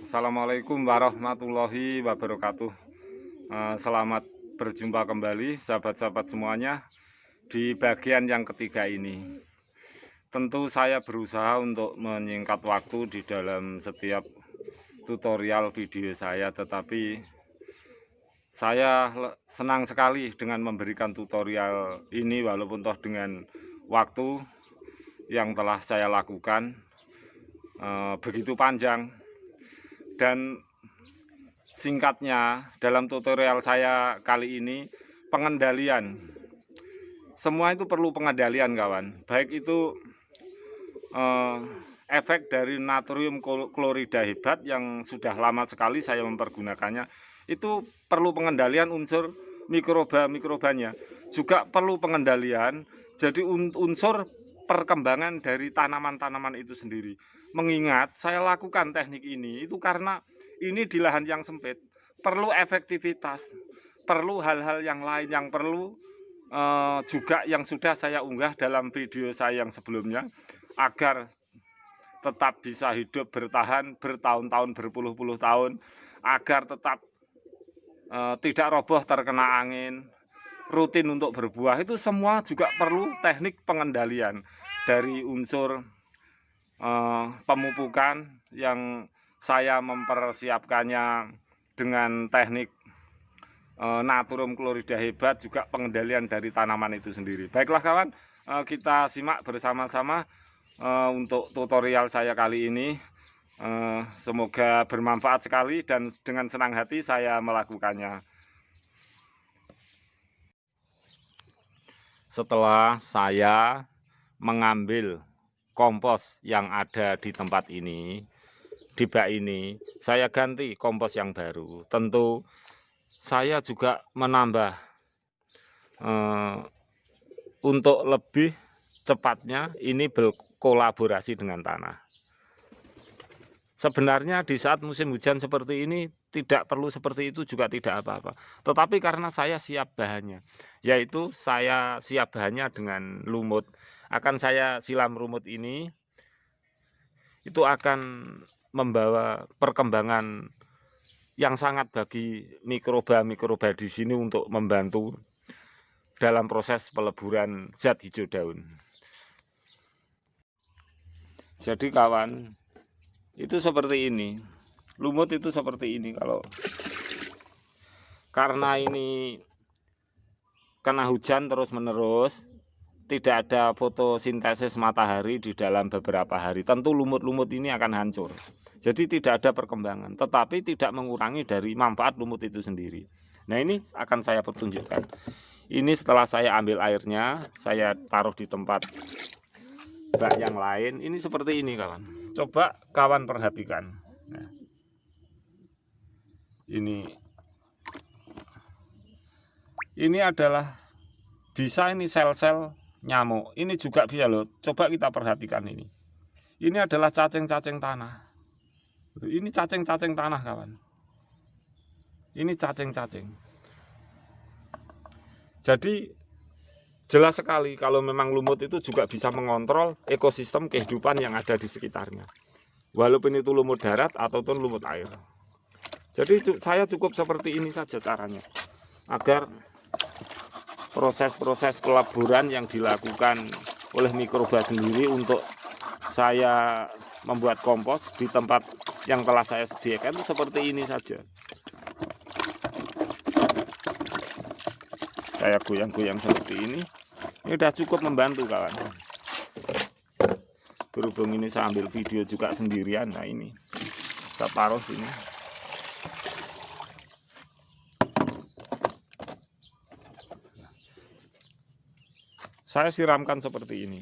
Assalamualaikum warahmatullahi wabarakatuh. Selamat berjumpa kembali sahabat-sahabat semuanya di bagian yang ketiga ini. Tentu saya berusaha untuk menyingkat waktu di dalam setiap tutorial video saya, tetapi saya senang sekali dengan memberikan tutorial ini walaupun toh dengan waktu yang telah saya lakukan begitu panjang. Dan singkatnya, dalam tutorial saya kali ini, pengendalian. Semua itu perlu pengendalian, kawan. Baik itu efek dari natrium klorida hebat yang sudah lama sekali saya mempergunakannya. Itu perlu pengendalian unsur mikroba-mikrobanya. Juga perlu pengendalian, jadi unsur perkembangan dari tanaman-tanaman itu sendiri. Mengingat saya lakukan teknik ini itu karena ini di lahan yang sempit, perlu efektivitas, perlu hal-hal yang lain yang perlu juga yang sudah saya unggah dalam video saya yang sebelumnya, agar tetap bisa hidup bertahan bertahun-tahun, berpuluh-puluh tahun, agar tetap tidak roboh terkena angin, rutin untuk berbuah. Itu semua juga perlu teknik pengendalian dari unsur pemupukan yang saya mempersiapkannya dengan teknik natrium klorida hebat, juga pengendalian dari tanaman itu sendiri. Baiklah kawan, kita simak bersama-sama untuk tutorial saya kali ini. Semoga bermanfaat sekali dan dengan senang hati saya melakukannya. Setelah saya mengambil kompos yang ada di tempat ini, di bak ini, saya ganti kompos yang baru. Tentu saya juga menambah untuk lebih cepatnya ini berkolaborasi dengan tanah. Sebenarnya di saat musim hujan seperti ini tidak perlu seperti itu, juga tidak apa-apa. Tetapi karena saya siap bahannya, yaitu saya siap bahannya dengan lumut. Akan saya silam lumut ini, itu akan membawa perkembangan yang sangat bagi mikroba-mikroba di sini untuk membantu dalam proses peleburan zat hijau daun. Jadi kawan, itu seperti ini. Lumut itu seperti ini. Kalau karena ini kena hujan terus-menerus, tidak ada fotosintesis matahari di dalam beberapa hari, tentu lumut-lumut ini akan hancur. Jadi tidak ada perkembangan, tetapi tidak mengurangi dari manfaat lumut itu sendiri. Nah, ini akan saya pertunjukkan. Ini setelah saya ambil airnya, saya taruh di tempat bak yang lain. Ini seperti ini kawan. Coba kawan perhatikan. Nah, ini adalah bisa ini sel-sel nyamuk. Ini juga bisa loh. Coba kita perhatikan ini. Ini adalah cacing-cacing tanah. Ini cacing-cacing tanah kawan. Ini cacing-cacing. Jadi jelas sekali kalau memang lumut itu juga bisa mengontrol ekosistem kehidupan yang ada di sekitarnya. Walaupun itu lumut darat ataupun lumut air. Jadi saya cukup seperti ini saja caranya, agar proses-proses peleburan yang dilakukan oleh mikroba sendiri untuk saya membuat kompos di tempat yang telah saya sediakan itu seperti ini saja. Saya goyang-goyang seperti ini udah cukup membantu kawan. Berhubung ini saya ambil video juga sendirian, nah ini kita taruh sini. Saya siramkan seperti ini.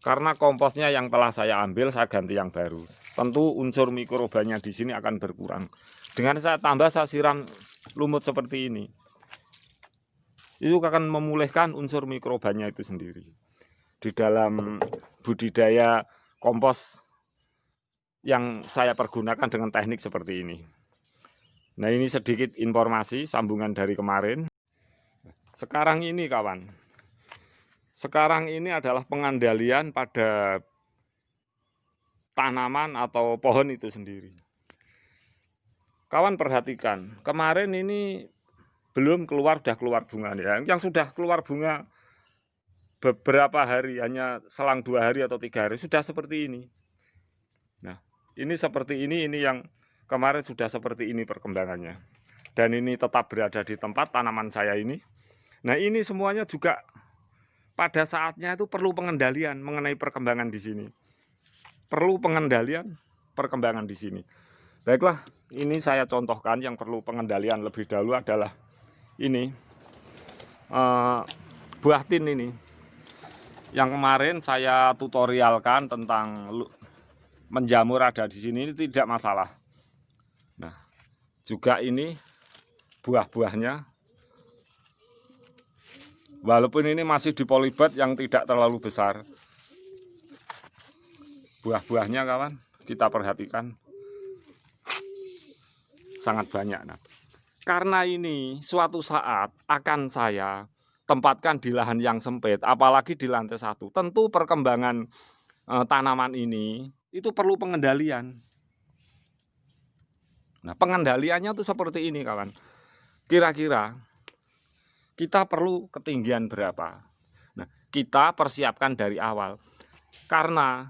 Karena komposnya yang telah saya ambil, saya ganti yang baru. Tentu unsur mikrobanya di sini akan berkurang. Dengan saya tambah, saya siram lumut seperti ini, itu akan memulihkan unsur mikrobanya itu sendiri. Di dalam budidaya kompos yang saya pergunakan dengan teknik seperti ini. Nah, ini sedikit informasi sambungan dari kemarin. Sekarang ini kawan, sekarang ini adalah pengendalian pada tanaman atau pohon itu sendiri. Kawan perhatikan, kemarin ini belum keluar, sudah keluar bunga ya. Yang sudah keluar bunga beberapa hari, hanya selang 2 hari atau 3 hari sudah seperti ini. Nah, ini seperti ini yang kemarin sudah seperti ini perkembangannya. Dan ini tetap berada di tempat tanaman saya ini. Nah, ini semuanya juga pada saatnya itu perlu pengendalian mengenai perkembangan di sini. Perlu pengendalian perkembangan di sini. Baiklah, ini saya contohkan yang perlu pengendalian lebih dahulu adalah ini buah tin ini. Yang kemarin saya tutorialkan tentang menjamur ada di sini, ini tidak masalah. Nah, juga ini buah-buahnya. Walaupun ini masih di polybag yang tidak terlalu besar. Buah-buahnya kawan, kita perhatikan. Sangat banyak. Nah, karena ini suatu saat akan saya tempatkan di lahan yang sempit, apalagi di lantai 1. Tentu perkembangan tanaman ini itu perlu pengendalian. Nah, pengendaliannya itu seperti ini kawan. Kira-kira kita perlu ketinggian berapa? Nah, kita persiapkan dari awal. Karena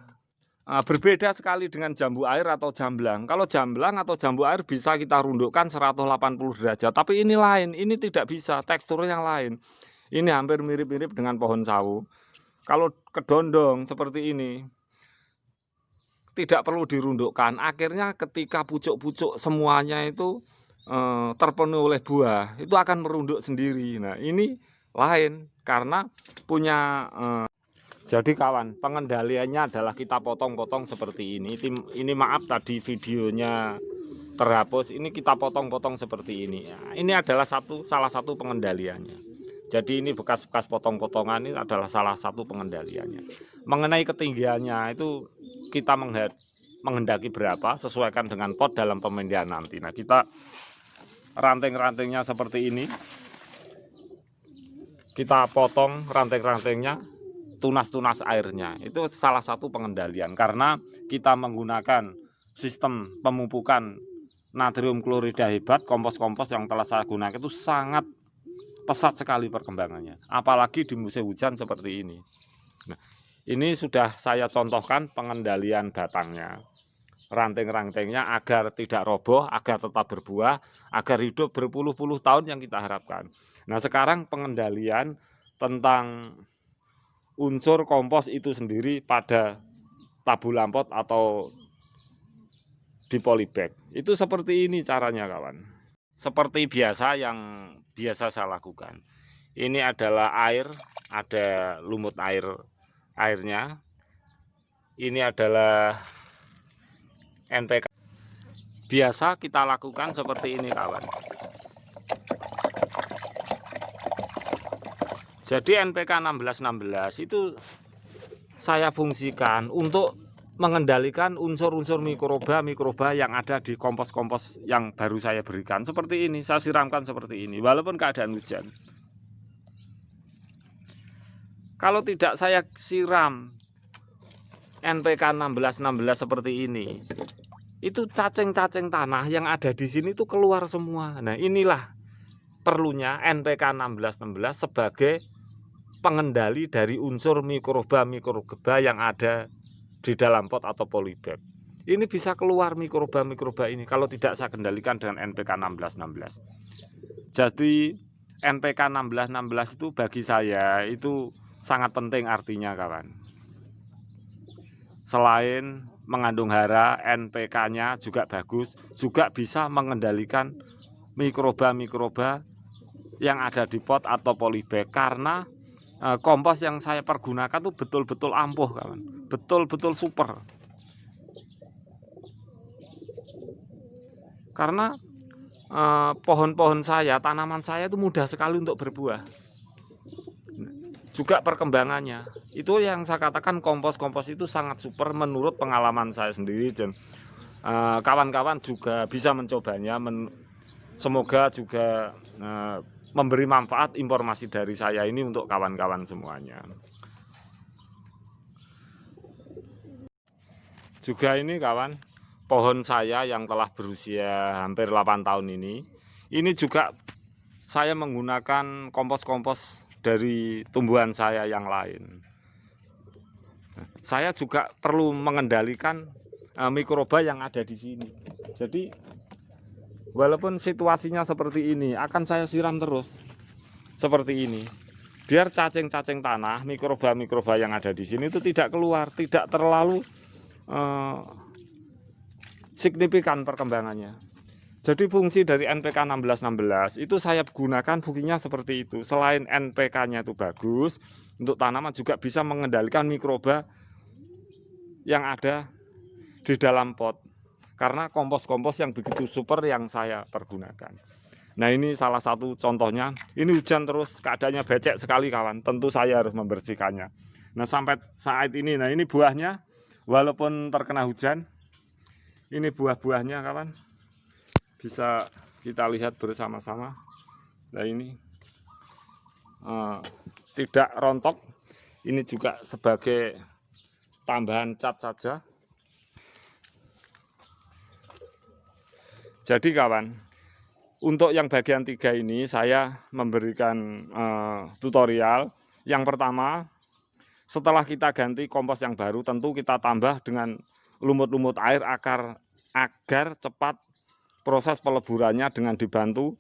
berbeda sekali dengan jambu air atau jamblang. Kalau jamblang atau jambu air bisa kita rundukkan 180 derajat. Tapi ini lain, ini tidak bisa, teksturnya yang lain. Ini hampir mirip-mirip dengan pohon sawo. Kalau kedondong seperti ini, tidak perlu dirundukkan. Akhirnya ketika pucuk-pucuk semuanya itu terpenuhi oleh buah, itu akan merunduk sendiri. Nah, ini lain karena punya jadi kawan, pengendaliannya adalah kita potong-potong seperti ini. Ini maaf tadi videonya terhapus. Ini kita potong-potong seperti ini. Nah, ini adalah salah satu pengendaliannya. Jadi ini bekas-bekas potong-potongan ini adalah salah satu pengendaliannya. Mengenai ketinggiannya itu kita menghendaki berapa, sesuaikan dengan pot dalam pemindahan nanti. Nah, kita ranting-rantingnya seperti ini. Kita potong ranting-rantingnya, tunas-tunas airnya. Itu salah satu pengendalian karena kita menggunakan sistem pemupukan natrium klorida hebat, kompos-kompos yang telah saya gunakan itu sangat pesat sekali perkembangannya. Apalagi di musim hujan seperti ini. Nah, ini sudah saya contohkan pengendalian batangnya, ranting-rantingnya agar tidak roboh, agar tetap berbuah, agar hidup berpuluh-puluh tahun yang kita harapkan. Nah, sekarang pengendalian tentang unsur kompos itu sendiri pada tabulampot atau di polybag. Itu seperti ini caranya kawan. Seperti biasa yang biasa saya lakukan. Ini adalah air, ada lumut airnya. Ini adalah NPK. Biasa kita lakukan seperti ini kawan. Jadi NPK 1616 itu saya fungsikan untuk mengendalikan unsur-unsur mikroba yang ada di kompos-kompos yang baru saya berikan. Seperti ini, saya siramkan seperti ini, walaupun keadaan hujan. Kalau tidak saya siram NPK 1616 seperti ini, itu cacing-cacing tanah yang ada di sini itu keluar semua. Nah, inilah perlunya NPK 1616 sebagai pengendali dari unsur mikroba yang ada di dalam pot atau polybag. Ini bisa keluar mikroba ini kalau tidak saya kendalikan dengan NPK 1616. Jadi NPK 1616 itu bagi saya itu sangat penting artinya kawan. Selain mengandung hara, NPK-nya juga bagus, juga bisa mengendalikan mikroba yang ada di pot atau polybag karena kompos yang saya pergunakan tuh betul-betul ampuh kawan, betul-betul super. Karena pohon-pohon saya, tanaman saya itu mudah sekali untuk berbuah. Juga perkembangannya, itu yang saya katakan kompos-kompos itu sangat super menurut pengalaman saya sendiri. Dan kawan-kawan juga bisa mencobanya. Semoga juga memberi manfaat informasi dari saya ini untuk kawan-kawan semuanya. Juga ini kawan, pohon saya yang telah berusia hampir 8 tahun ini juga saya menggunakan kompos-kompos dari tumbuhan saya yang lain. Saya juga perlu mengendalikan mikroba yang ada di sini. Jadi walaupun situasinya seperti ini, akan saya siram terus seperti ini. Biar cacing-cacing tanah, mikroba-mikroba yang ada di sini itu tidak keluar, tidak terlalu signifikan perkembangannya. Jadi fungsi dari NPK 1616 itu saya gunakan fungsinya seperti itu. Selain NPK-nya itu bagus untuk tanaman, juga bisa mengendalikan mikroba yang ada di dalam pot. Karena kompos-kompos yang begitu super yang saya pergunakan. Nah, ini salah satu contohnya. Ini hujan terus, keadaannya becek sekali kawan. Tentu saya harus membersihkannya. Nah, sampai saat ini, nah ini buahnya. Walaupun terkena hujan, ini buah-buahnya kawan, bisa kita lihat bersama-sama. Nah, ini tidak rontok. Ini juga sebagai tambahan cat saja. Jadi kawan, untuk yang bagian 3 ini saya memberikan tutorial. Yang pertama, setelah kita ganti kompos yang baru, tentu kita tambah dengan lumut-lumut air agar cepat proses peleburannya dengan dibantu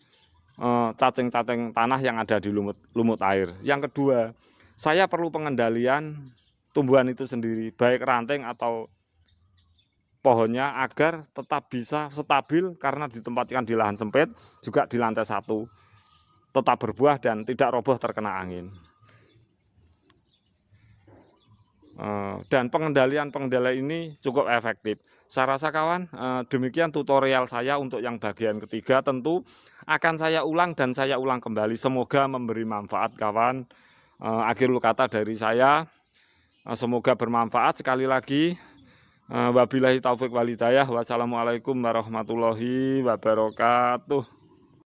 cacing-cacing tanah yang ada di lumut air. Yang kedua, saya perlu pengendalian tumbuhan itu sendiri, baik ranting atau pohonnya, agar tetap bisa stabil karena ditempatkan di lahan sempit, juga di lantai 1, tetap berbuah dan tidak roboh terkena angin. Dan pengendalian ini cukup efektif. Saya rasa kawan, demikian tutorial saya untuk yang bagian ketiga. Tentu akan saya ulang dan saya ulang kembali. Semoga memberi manfaat kawan. Akhirul kata dari saya, semoga bermanfaat. Sekali lagi, wabillahi taufik walhidayah. Wassalamualaikum warahmatullahi wabarakatuh.